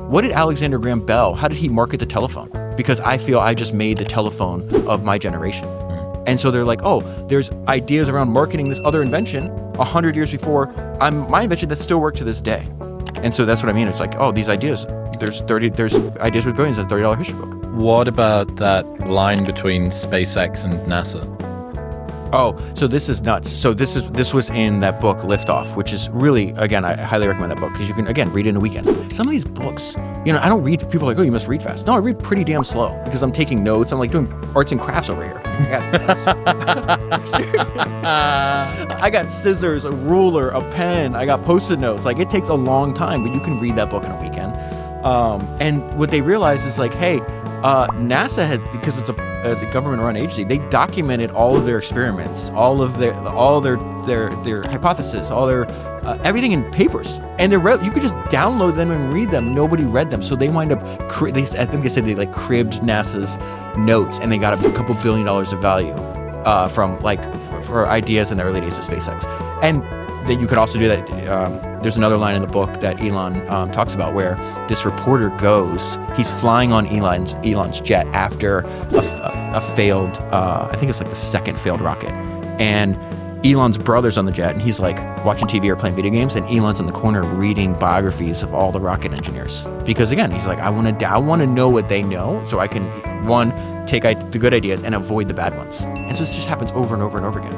what did Alexander Graham Bell, how did he market the telephone? Because I feel I just made the telephone of my generation. And so they're like, oh, there's ideas around marketing this other invention 100 years before my invention that still work to this day. And so that's what I mean. It's like, oh, these ideas, there's ideas with billions in a $30 history book. What about that line between SpaceX and NASA? Oh, so this is nuts. So this was in that book Liftoff, which is really, again, I highly recommend that book because you can, again, read it in a weekend. Some of these books, I don't read, people are like, oh, you must read fast. No, I read pretty damn slow because I'm taking notes. I'm like doing arts and crafts over here. I got scissors, a ruler, a pen. I got Post-it notes. Like, it takes a long time, but you can read that book in a weekend. And what they realize is like, hey, NASA has, because it's a government-run agency, they documented all of their experiments, all their hypotheses, all their everything in papers, and you could just download them and read them. Nobody read them, so they wind up. I think they said they like cribbed NASA's notes, and they got a couple $1 billion of value from for ideas in the early days of SpaceX. And that you could also do that. There's another line in the book that Elon talks about where this reporter goes. He's flying on Elon's jet after a failed. I think it's like the second failed rocket, and Elon's brother's on the jet, and he's like watching TV or playing video games, and Elon's in the corner reading biographies of all the rocket engineers. Because again, he's like, I want to know what they know, so I can take the good ideas and avoid the bad ones. And so this just happens over and over and over again.